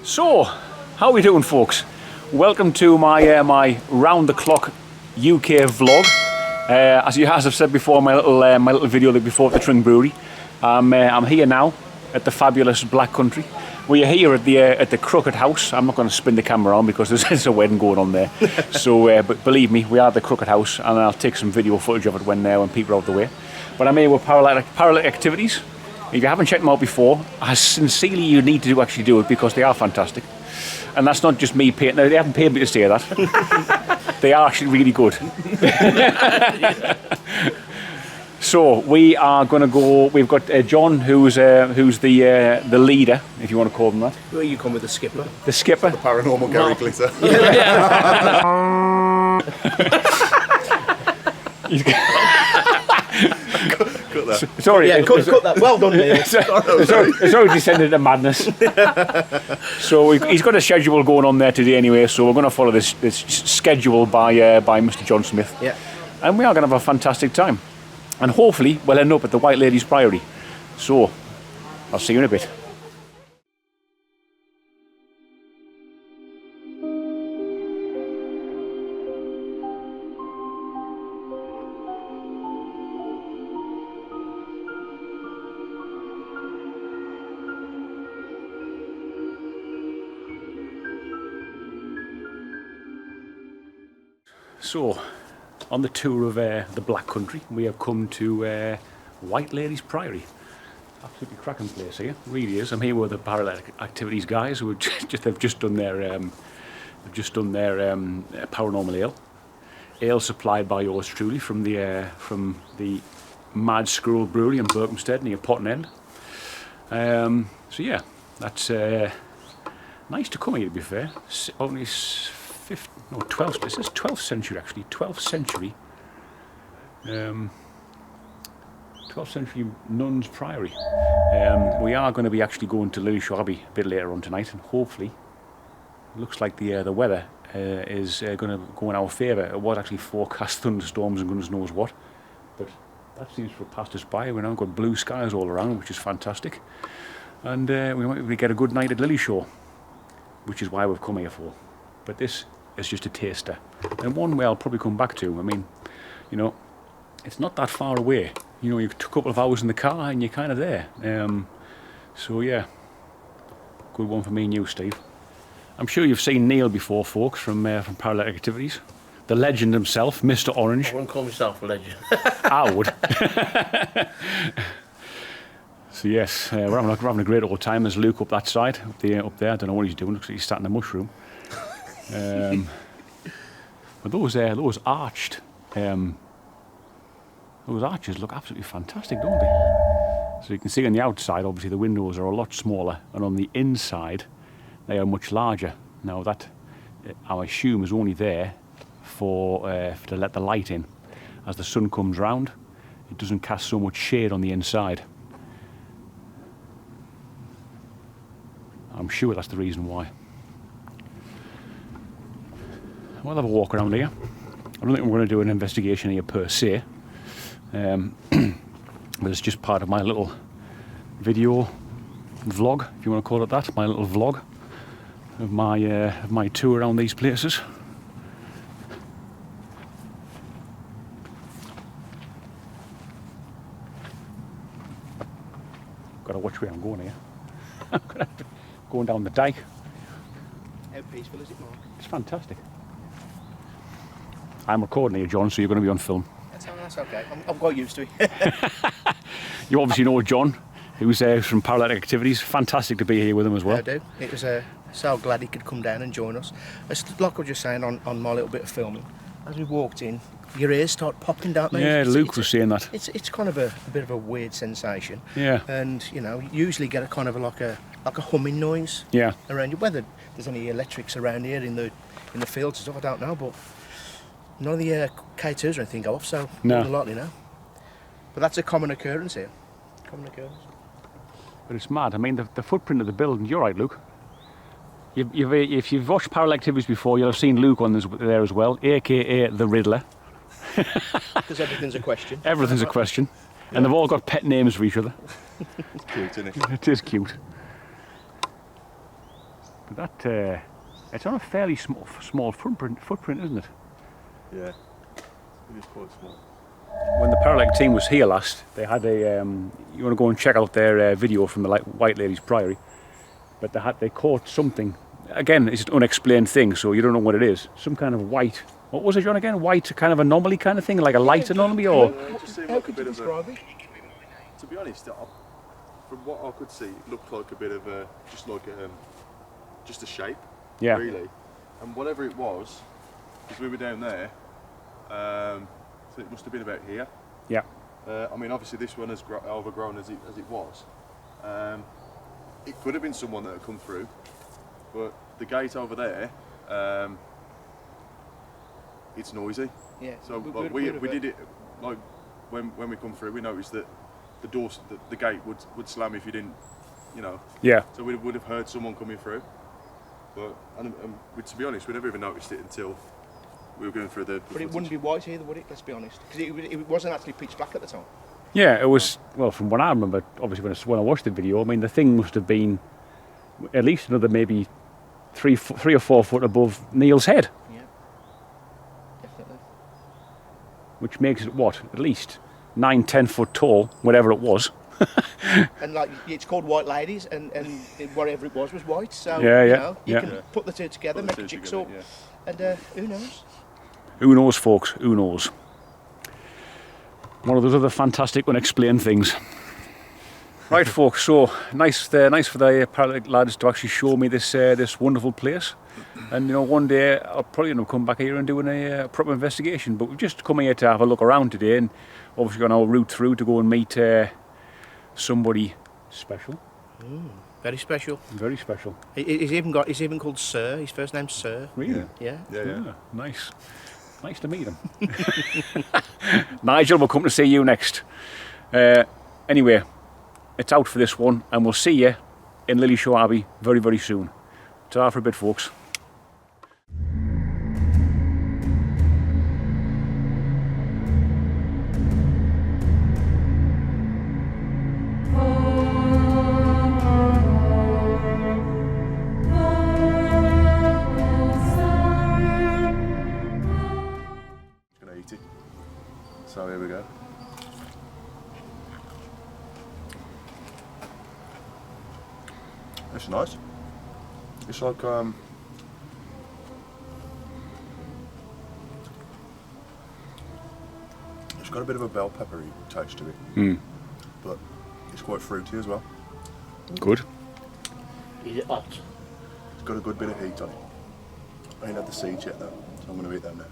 So, how are we doing, folks? Welcome to my my round-the-clock UK vlog. As you guys have said before, my little video before the Tring Brewery. I'm here now at the fabulous Black Country. We are here at the Crooked House. I'm not going to spin the camera on because there's a wedding going on there. So, but believe me, we are at the Crooked House, and I'll take some video footage of it when people are out of the way. But I'm here with Para-Letic Activities. If you haven't checked them out before, I sincerely you need to actually do it because they are fantastic. And that's not just me paying. They haven't paid me to say that. They are actually really good. So we are going to go. We've got John, who's the leader, if you want to call him that. Well, you come with the skipper. The skipper. The paranormal Gary Glitter. Cut that. Sorry. Yeah, cut that. Well done, Neil. It's already descended to madness. So he's got a schedule going on there today anyway. So we're going to follow this schedule by Mr. John Smith. Yeah. And we are going to have a fantastic time. And hopefully we'll end up at the White Ladies Priory. So I'll see you in a bit. So, on the tour of the Black Country, we have come to White Ladies Priory. Absolutely cracking place here, really is. I'm here with the Para-Letic Activities guys who have just done their paranormal ale. Ale supplied by yours truly from the Mad Squirrel Brewery in Berkhamsted near Potton End. So yeah, that's nice to come here. To be fair, only 12th. This is 12th century actually. 12th century. 12th century nuns priory. We are going to be actually going to Lillyshaw Abbey a bit later on tonight, and hopefully, it looks like the weather is going to go in our favour. It was actually forecast thunderstorms and goodness knows what, but that seems to have passed us by. We've now got blue skies all around, which is fantastic, and we might be able to get a good night at Lillyshaw, which is why we've come here for. But this is just a taster, and one way I'll probably come back to. I mean, you know, it's not that far away. You know, you took a couple of hours in the car and you're kind of there. So yeah, good one for me and you, Steve. I'm sure you've seen Neil before, folks, from Para-Letic Activities. The legend himself, Mr. Orange. I wouldn't call myself a legend. I would. So yes, we're having a great old time. There's Luke up that side, up there. I don't know what he's doing. Looks like he's starting a mushroom. But those arched, those arches look absolutely fantastic, don't they? So you can see on the outside, obviously the windows are a lot smaller, and on the inside, they are much larger. Now that, I assume, is only there to let the light in. As the sun comes round, it doesn't cast so much shade on the inside. I'm sure that's the reason why. We'll have a walk around here. I don't think we're going to do an investigation here per se, but it's just part of my little video vlog, if you want to call it that, my little vlog of my tour around these places. Got to watch where I'm going here. I'm going down the dyke. How peaceful is it, Mark? It's fantastic. I'm recording here, John, so you're going to be on film. That's okay. I'm quite used to it. You obviously know John, who's from Para-Letic Activities. Fantastic to be here with him as well. I do. It was so glad he could come down and join us. It's like I was just saying on my little bit of filming. As we walked in, your ears start popping, don't they? Yeah, Luke was saying that. It's kind of a bit of a weird sensation. Yeah. And you know, you usually get a kind of like a humming noise. Yeah. Around you. Whether there's any electrics around here in the fields and stuff, I don't know, but none of the K2s or anything go off, so no. More than likely now. But that's a common occurrence here. Common occurrence. But it's mad. I mean, the footprint of the building. You're right, Luke. If you've watched Para-Letic Activities before, you'll have seen Luke on there as well, aka the Riddler. Because everything's a question. Everything's a question. And they've all got pet names for each other. It's cute, isn't it? It is cute. But that, it's on a fairly small footprint, isn't it? Yeah, it is quite small. When the Para-Letic team was here last, they had a, you want to go and check out their video from the White Ladies Priory, but they caught something, again, it's an unexplained thing, so you don't know what it is, some kind of white, what was it, John, again? White kind of anomaly kind of thing, like a light anomaly, or? It just seemed How like a could you bit of describe it? To be honest, from what I could see, it looked like a bit of a, just a shape, Yeah. really. And whatever it was, because we were down there, so it must have been about here. Yeah. I mean, obviously this one has overgrown as it was. It could have been someone that had come through, but the gate over there, it's noisy. Yeah. So like, we did it like when we come through, we noticed that the door, the gate would slam if you didn't, you know. Yeah. So we would have heard someone coming through, but to be honest, we never even noticed it until we were going through the. But it wouldn't be white either, would it? Let's be honest, because it wasn't actually pitch black at the time. Yeah, it was, well, from what I remember, obviously when I watched the video, I mean, the thing must have been at least another maybe 3 or 4 foot above Neil's head. Yeah, definitely. Which makes it, what, at least 9-10 foot tall, whatever it was. And like, it's called White Ladies, and whatever it was white. So Yeah, you yeah, know, you yeah. can put the two together, make a jigsaw, and who knows? Who knows, folks, who knows? One of those other fantastic unexplained things. Right, folks, so nice for the Para-Letic lads to actually show me this wonderful place. And, you know, one day I'll probably end up coming back here and doing a proper investigation. But we've just come here to have a look around today, and obviously on our route through to go and meet somebody special. Very special. Very special. He's even called Sir. His first name's Sir. Really? Yeah. Yeah. Nice. Nice to meet him. Nigel, we'll come to see you next. Anyway, it's out for this one, and we'll see you in Lillyshaw Abbey very, very soon. Ta-ra for a bit, folks. Gonna eat it. So here we go. It's nice. It's like it's got a bit of a bell peppery taste to it, but it's quite fruity as well. Good. Is it hot? It's got a good bit of heat on it. I ain't had the seeds yet though, so I'm going to eat them now.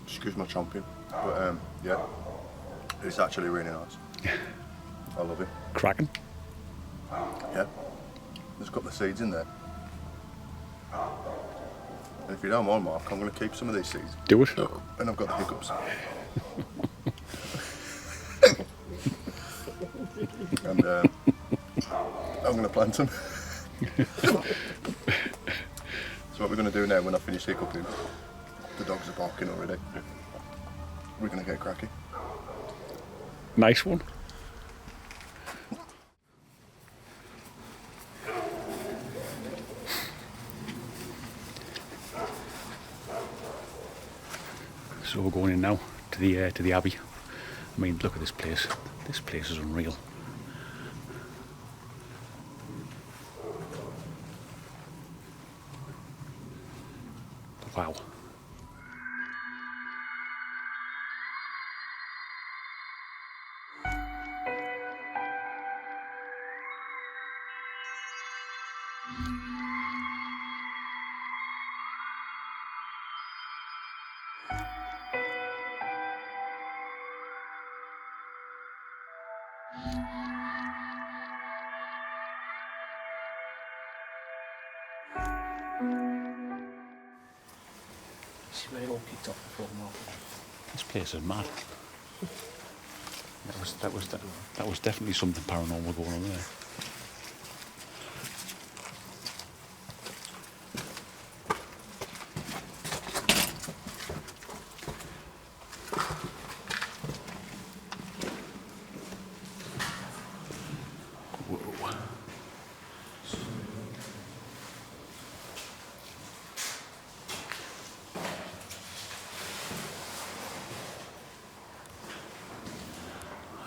Excuse my chomping, but yeah, it's actually really nice. I love it. Cracking. Yeah, it's got the seeds in there. And if you don't mind, Mark, I'm going to keep some of these seeds. Do it. And I've got the hiccups. And I'm going to plant them. So what we're going to do now when I finish hiccuping, the dogs are barking already. We're going to get cracking. Nice one. So we're going in now to the Abbey. I mean, look at this place. This place is unreal. Wow. This is where it all kicked off before Mark. This place is mad. That was definitely something paranormal going on there.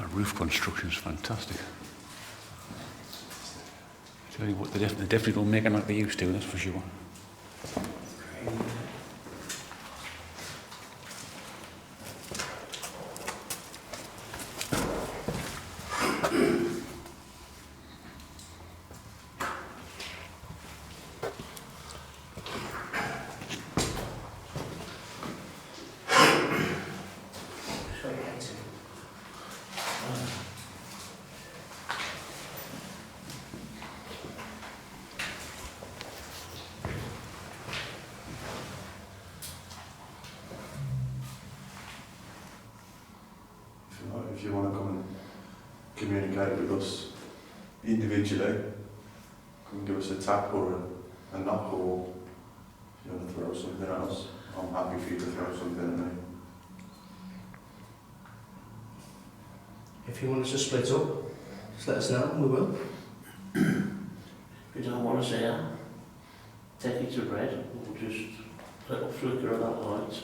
That roof construction is fantastic. Tell you what, they definitely don't make it like they used to, that's for sure. If you want to come and communicate with us individually, come give us a tap or a knock, or if you want to throw something at us, I'm happy for you to throw something at me. If you want us to split up, just let us know and we will. If you don't want to see her, take it to bed, we'll just let it flicker of that light,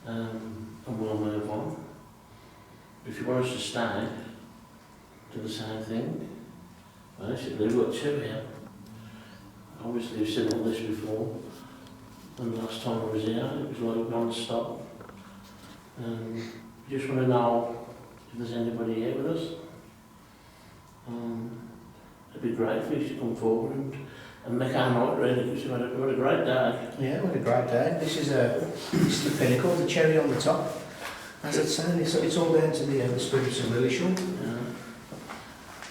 and we'll move on. If you want us to stay, do the same thing. Basically, we've got two here. Obviously, you've seen all this before, and the last time I was here, it was like non-stop. We just want to know if there's anybody here with us. It'd be great for you to come forward and make our night really, because we've had a great day. Yeah, we had a great day. This is the pinnacle, the cherry on the top. As it's saying, it's all down to the spirits of Lily Shaw. Yeah.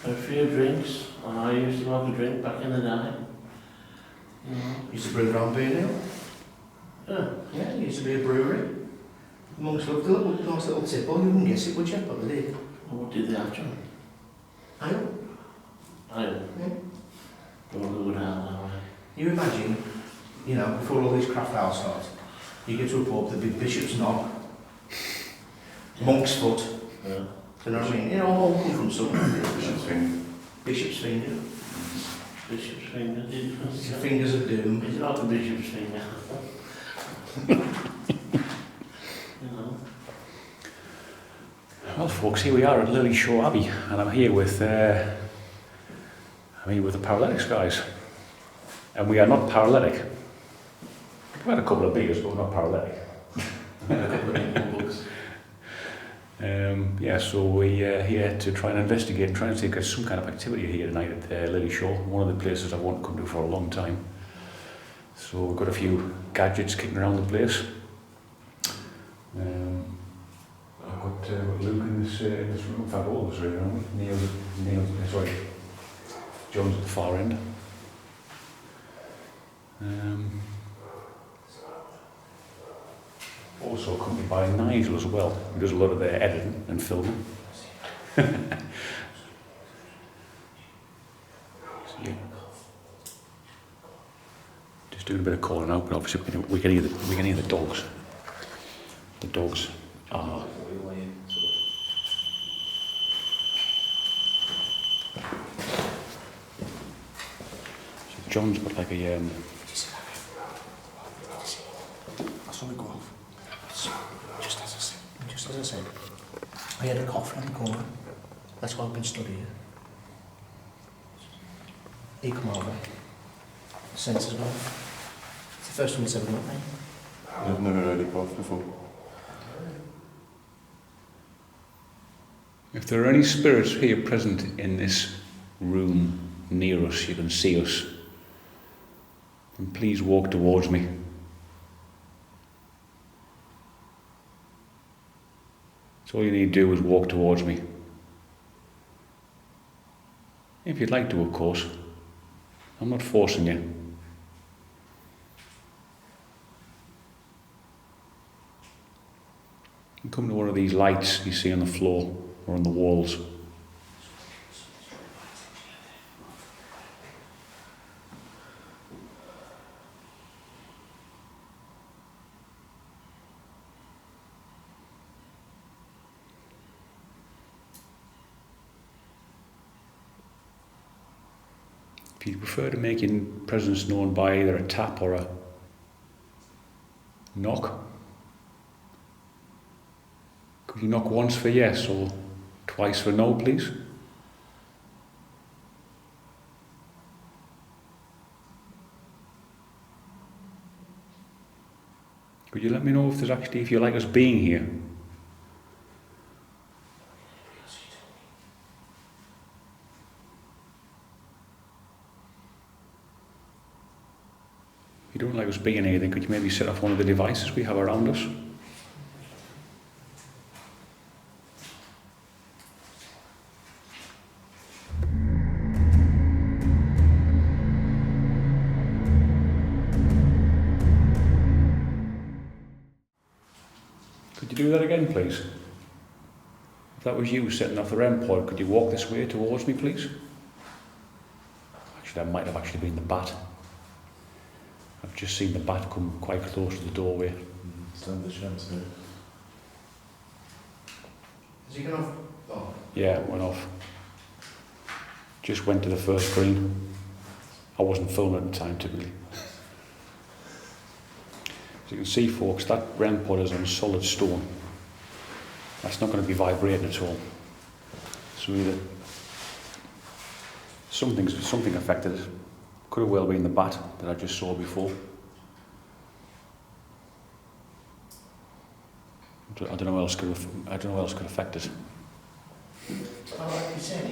A few drinks. I used to like a drink back in the day. Used to brew their own beer now. Yeah. Yeah, it used to be a brewery. Monks loved a nice little tipple. You wouldn't guess it, would you? But they did. What did they have, John? Ale. Ale. Yeah. Got a good ale that way. You imagine, you know, before all these craft ales start, you get to a pub, the big Bishop's Knob, Monk's Foot. Yeah. Do you know what I mean? You know, all come from somewhere. Bishop's finger. Bishop's finger. Bishop's finger. It's the fingers of doom. It's like a bishop's finger. You know. Well, folks, here we are at Lily Shaw Abbey, and I'm here with, with the Para-Letics guys. And we are not paralytic. We've had a couple of beers, but we're not paralytic. So we're here to try and investigate and try and take some kind of activity here tonight at Lily Shaw, one of the places I've wanted to come to for a long time. So we've got a few gadgets kicking around the place. I've got Luke in this room, in fact all of us really around. John's at the far end. Also accompanied by Nigel as well, who does a lot of their editing and filming. So, yeah. Just doing a bit of calling out, but obviously we can hear the dogs. The dogs are. So John's got like a I saw it go off. So, just as I said, I had a cough in the corner. That's why I've been stood here. He come over. Senses gone. It's the first one that's ever met me. I've never heard it cough before. If there are any spirits here present in this room near us, you can see us, then please walk towards me. So all you need to do is walk towards me. If you'd like to, of course. I'm not forcing you. You come to one of these lights you see on the floor or on the walls. If you prefer to make your presence known by either a tap or a knock, could you knock once for yes or Twice for no, please. Could you let me know if there's actually, if you like us being here? If you don't like us being here, then could you maybe set off one of the devices we have around us? Could you do that again, please? If that was you setting off the REM pod, could you walk this way towards me, please? Actually, that might have actually been the bat. I've just seen the bat come quite close to the doorway. Stand the chance here. Has he gone off? Oh. Yeah, it went off. Just went to the first green. I wasn't filming at the time, typically. As you can see, folks, that REM pod is on solid stone. That's not going to be vibrating at all. So either something affected it. Could have well been the bat that I just saw before. I don't know what else could affect it. Well, like you said,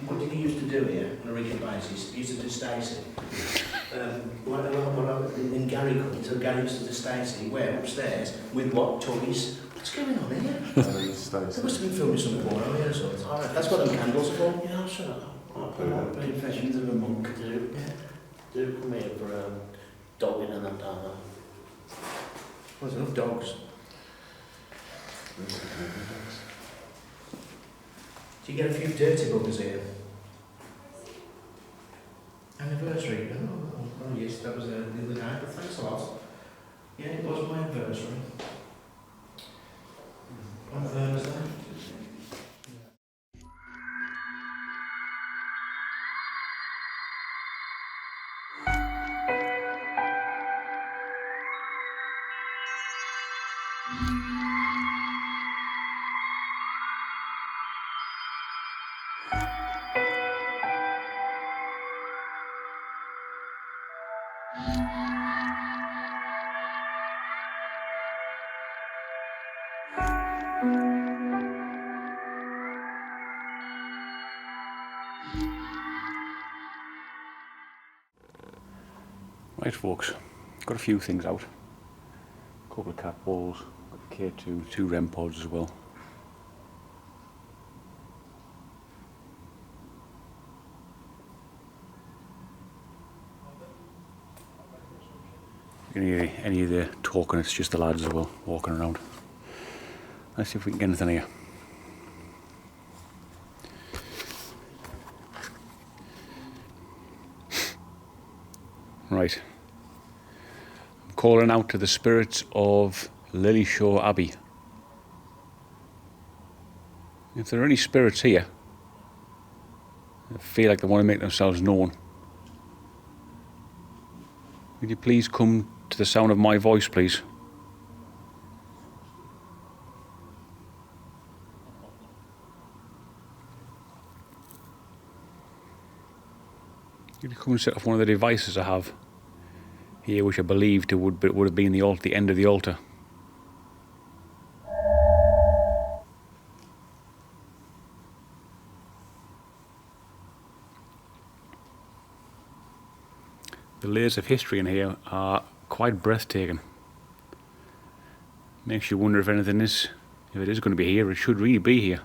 what did he used to do here on a regular basis? He used to do Stacey. In Gary couldn't, so Gary used to do Stacey. Where? Upstairs? With what? Toys? What's going on here? They must have been filming some porno here or something. That's what them candles are for. Yeah, sure. Confessions of a monk do. Yeah. Do come here for dogging and that down there. There's enough dogs. Do you get a few dirty buggers here? Anniversary? Oh yes, that was the other day, but thanks a lot. Yeah, it was my anniversary. On Thursday. Right, folks, got a few things out. A couple of cat balls, got K2, 2 REM pods as well. You can hear any of the talking, it's just the lads as well, walking around. Let's see if we can get anything here. Right. I'm calling out to the spirits of Lillyshaw Abbey. If there are any spirits here that feel like they want to make themselves known, would you please come to the sound of my voice, please? You could come and set off one of the devices I have here, which I believed would have been the end of the altar. The layers of history in here are quite breathtaking. Makes you wonder if it is going to be here, it should really be here.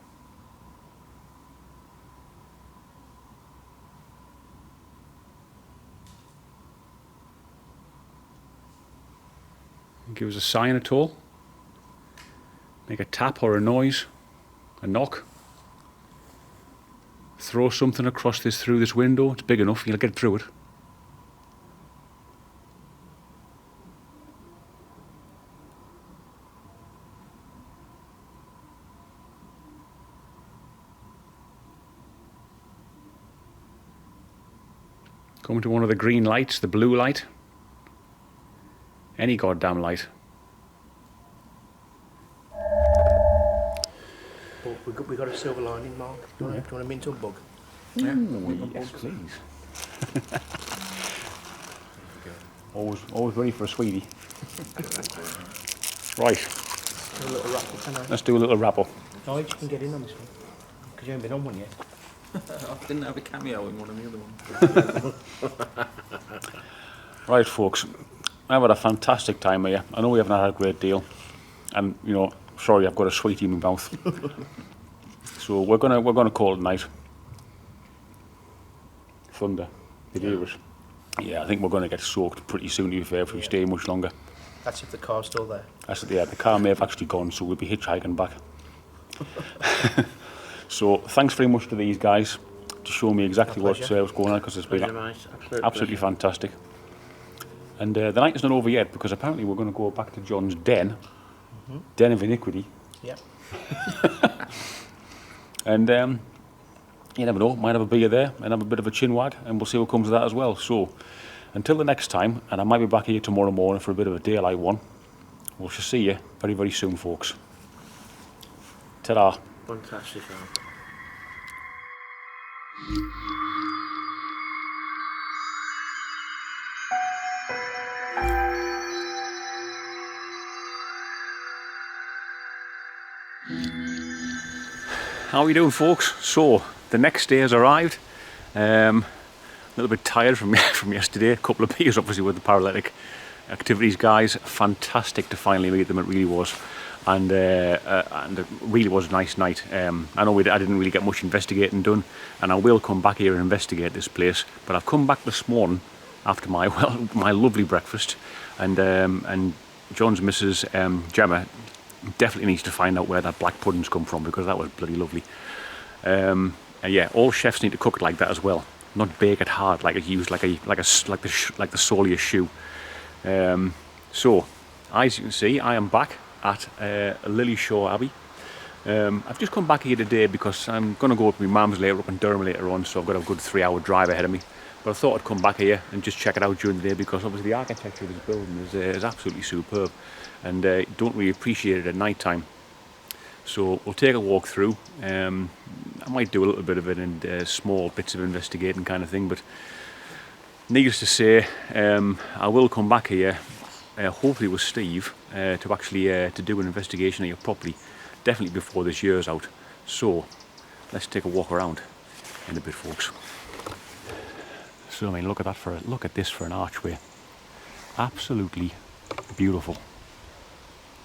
Give us a sign at all. Make a tap or a noise, a knock. Throw something through this window. It's big enough, you'll get through it. Come to one of the green lights, the blue light. Any goddamn light. Awkward we got a silver lining, Mark. Do you want a mint or bug? Ooh, yes, please. Always ready for a sweetie. Right. A little raffle tonight. Let's do a little wrap up. Oh, you can get in on this one. Because you haven't been on one yet. I didn't have a cameo in one of the other ones. Right, folks. I've had a fantastic time here. I know we haven't had a great deal. And, you know, sorry, I've got a sweetie in my mouth. So we're gonna call it a night. Thunder. Did you hear it? Yeah, I think we're going to get soaked pretty soon, to be fair, if we stay much longer. That's if the car's still there. The car may have actually gone, so we'll be hitchhiking back. So thanks very much to these guys to show me exactly what's going on, because it's been absolutely fantastic. And the night is not over yet, because apparently we're going to go back to John's den, den of iniquity. Yep. And you never know, might have a beer there and have a bit of a chin wag, and we'll see what comes of that as well. So until the next time, and I might be back here tomorrow morning for a bit of a daylight one, we'll see you very, very soon, folks. Ta-da. Fantastic. How are you doing, folks? So the next day has arrived. A little bit tired from yesterday. A couple of beers, obviously, with the Para-Letic Activities guys. Fantastic to finally meet them. It really was, and it really was a nice night. I know I didn't really get much investigating done, and I will come back here and investigate this place. But I've come back this morning after my lovely breakfast, and John's missus Gemma definitely needs to find out where that black pudding's come from, because that was bloody lovely. And yeah, all chefs need to cook it like that as well, not bake it hard like it's used like the sole of your shoe. So as you can see, I am back at Lily Shaw Abbey. I've just come back here today because I'm going to go up with my mum's later, up in Durham later on, so I've got a good 3-hour drive ahead of me. But I thought I'd come back here and just check it out during the day, because obviously the architecture of this building is absolutely superb, and don't really appreciate it at night time. So we'll take a walk through. I might do a little bit of it and small bits of investigating kind of thing, but needless to say, I will come back here, hopefully with Steve, to actually to do an investigation here properly, definitely before this year's out. So let's take a walk around in a bit, folks. So I mean, look at this for an archway. Absolutely beautiful.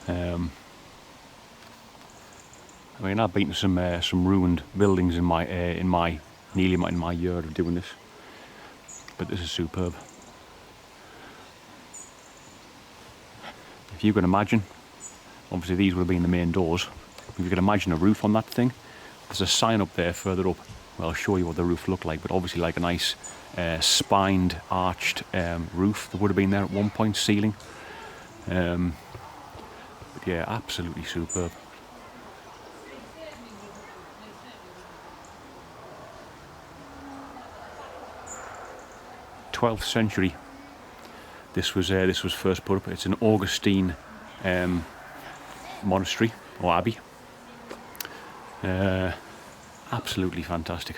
I mean, I've been to some ruined buildings in my year of doing this, but this is superb. If you can imagine, obviously these would have been the main doors. If you can imagine a roof on that thing, there's a sign up there further up. Well, I'll show you what the roof looked like, but obviously like a nice spined, arched roof that would have been there at one point, ceiling. But yeah, absolutely superb. '12th century. This was first put up. It's an Augustine monastery or abbey. Absolutely fantastic.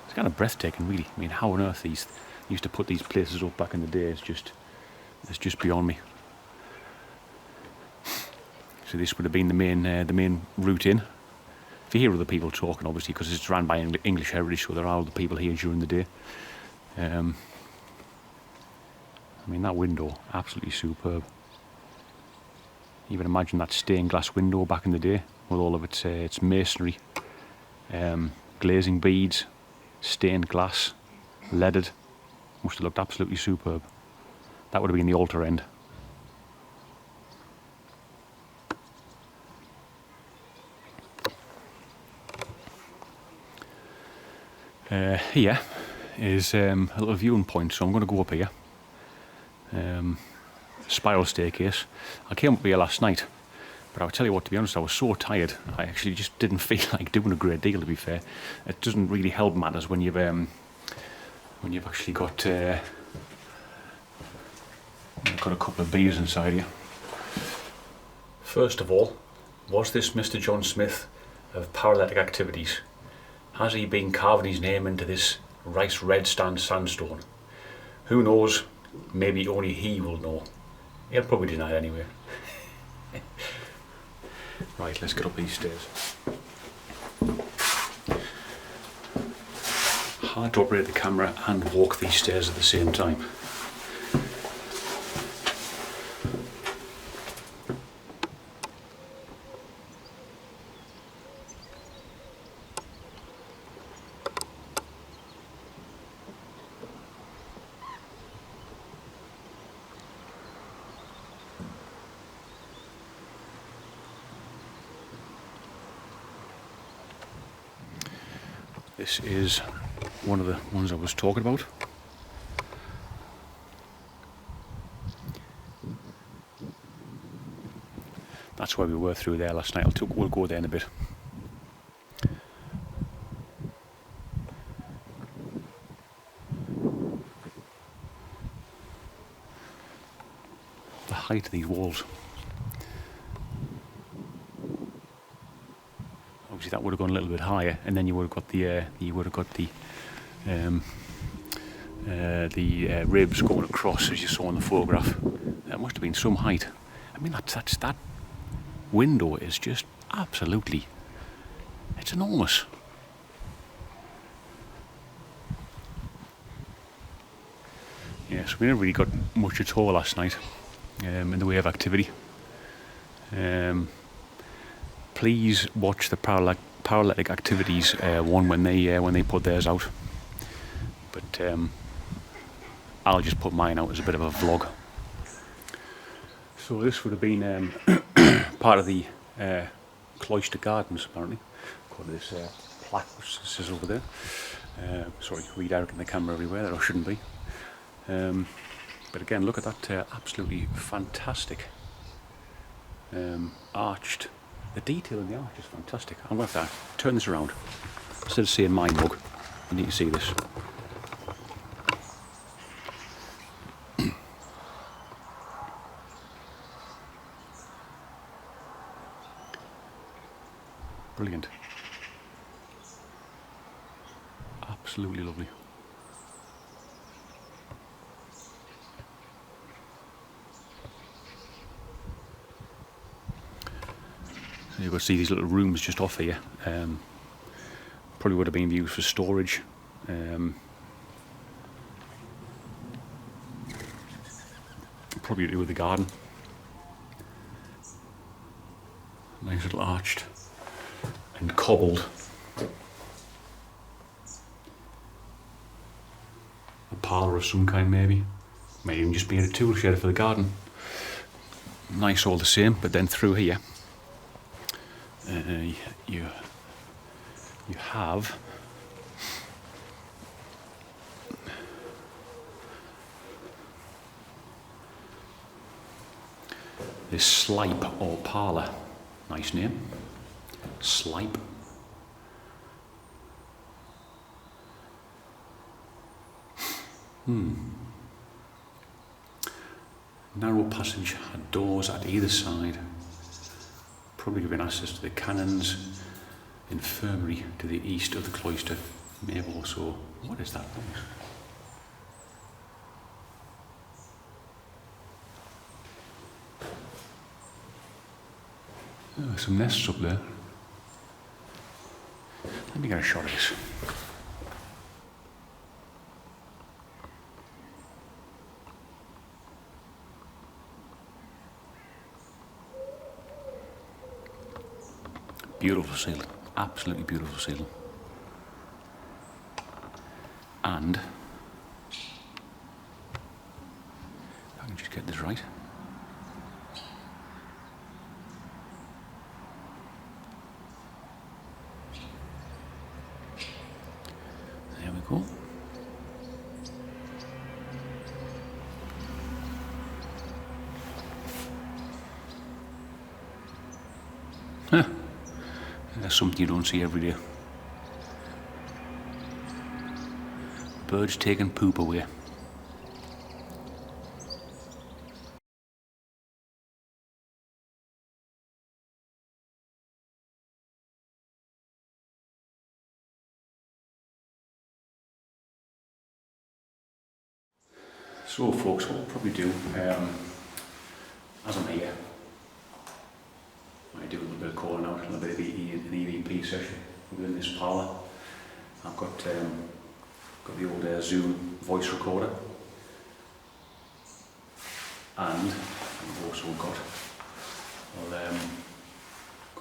It's kind of breathtaking, really. I mean, how on earth these used to put these places up back in the day is just beyond me. So this would have been the main route in. If you hear other people talking, obviously, because it's run by English Heritage, so there are other people here during the day. I mean, that window, absolutely superb. Even imagine that stained glass window back in the day with all of its masonry, glazing beads, stained glass, leaded. Must have looked absolutely superb. That would have been the altar end. Here is a little viewing point, so I'm going to go up here. Spiral staircase. I came up here last night, but I'll tell you what, to be honest, I was so tired, I actually just didn't feel like doing a great deal, to be fair. It doesn't really help matters when you've actually got a couple of beers inside you. First of all, was this Mr. John Smith of Para-Letic Activities. Has he been carving his name into this rice red sandstone? Who knows? Maybe only he will know. He'll probably deny it anyway. Right, let's get up these stairs. Hard to operate the camera and walk these stairs at the same time. This is one of the ones I was talking about. That's why we were through there last night. We'll go there in a bit. The height of these walls. Obviously, that would have gone a little bit higher, and then you would have got the ribs going across, as you saw in the photograph. That must have been some height. I mean, that window is just absolutely, it's enormous. Yeah, so we never really got much at all last night in the way of activity. Please watch the Para-Letic Activities one when they put theirs out. But I'll just put mine out as a bit of a vlog. So this would have been part of the cloister gardens, apparently. According to this plaque which says over there. Sorry, redirecting the camera everywhere that I shouldn't be. But again, look at that absolutely fantastic arched. The detail in the arch is fantastic. I'm going to have to turn this around. Instead of seeing my mug, you need to see this. Brilliant. Absolutely lovely. So you've got to see these little rooms just off here. Probably would have been used for storage. Probably to do with the garden. Nice little arched and cobbled. A parlour of some kind, maybe. May even just be a tool shed for the garden. Nice all the same, but then through here you have this slipe or parlour. Nice name. Slipe. Narrow passage and doors at either side. Probably giving access to the canon's infirmary to the east of the cloister. May have also. What is that noise? Oh, some nests up there. Let me get a shot of this. Beautiful ceiling, absolutely beautiful ceiling. And if I can just get this right. There we go. Huh. That's something you don't see every day. Birds taking poop away. So folks, what we'll probably do, as I'm here, I do a little bit of calling out, a little bit of an EVP session within this parlour. I've got the old Zoom voice recorder, and I've also got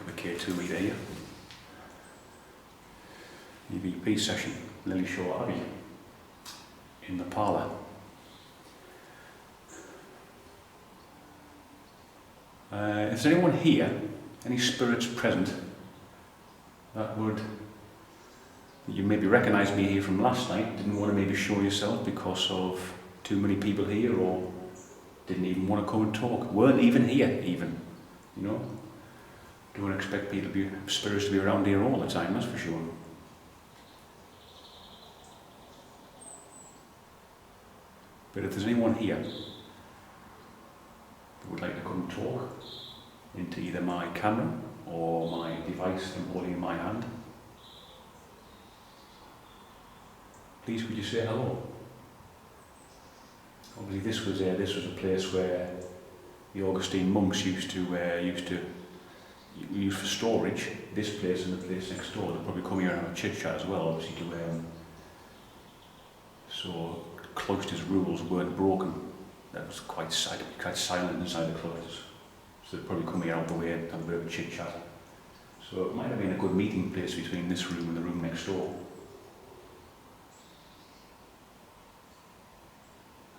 the K2 meter here. EVP session, Lily Shore Abbey, in the parlour. If there's anyone here, any spirits present, that you maybe recognise me here from last night, didn't want to maybe show yourself because of too many people here, or didn't even want to come and talk, weren't even here even, you know. Don't expect spirits to be around here all the time, that's for sure. But if there's anyone here who would like to come and talk into either my camera or my device I'm holding in my hand, please could you say hello? Obviously this was a place where the Augustine monks used to use for storage. This place and the place next door, they'll probably come here and have a chit chat as well, obviously so cloister's rules weren't broken. That was quite silent inside the cloisters. So they'd probably come here out the way and have a bit of a chit chat. So it might have been a good meeting place between this room and the room next door.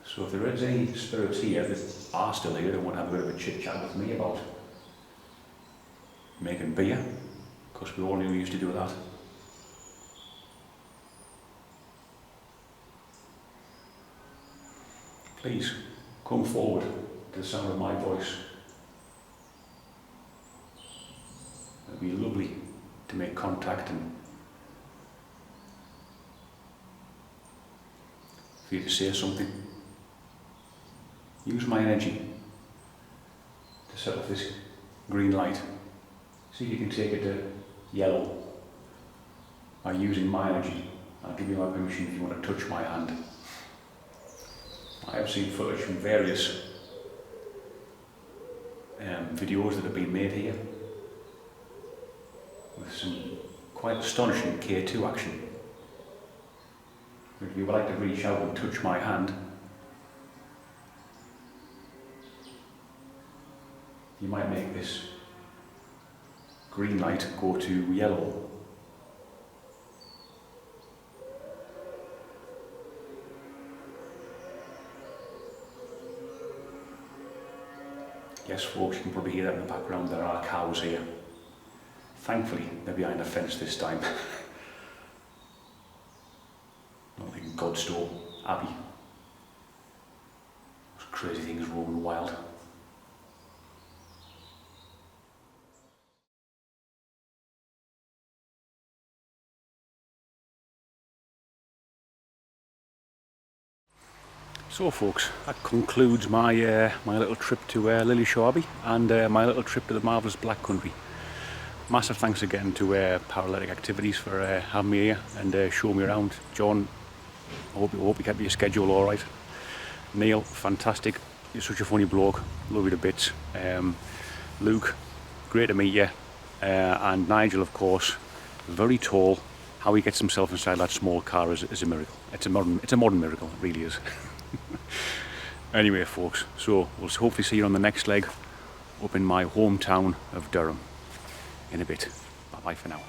So if there is any spirits here that are still here that want to have a bit of a chit chat with me about making beer, because we all knew we used to do that. Please come forward to the sound of my voice. It'd be lovely to make contact and for you to say something. Use my energy to set off this green light. See if you can take it to yellow by using my energy. I'll give you my permission if you want to touch my hand. I have seen footage from various videos that have been made here with some quite astonishing K2 action. If you would like to reach out and touch my hand, you might make this green light go to yellow. Yes folks, you can probably hear that in the background, there are cows here. Thankfully, they're behind a fence this time. Not like Godstow Abbey. Those crazy things roaming wild. So folks, that concludes my my little trip to Lily Shore Abbey and my little trip to the marvellous Black Country. Massive thanks again to Para-Letic Activities for having me here and showing me around. John, I hope you kept your schedule alright. Neil, fantastic, you're such a funny bloke, love you to bits. Luke, great to meet you. And Nigel, of course, very tall. How he gets himself inside that small car is a miracle. It's a modern miracle, it really is. Anyway folks, so we'll hopefully see you on the next leg up in my hometown of Durham in a bit. Bye bye for now.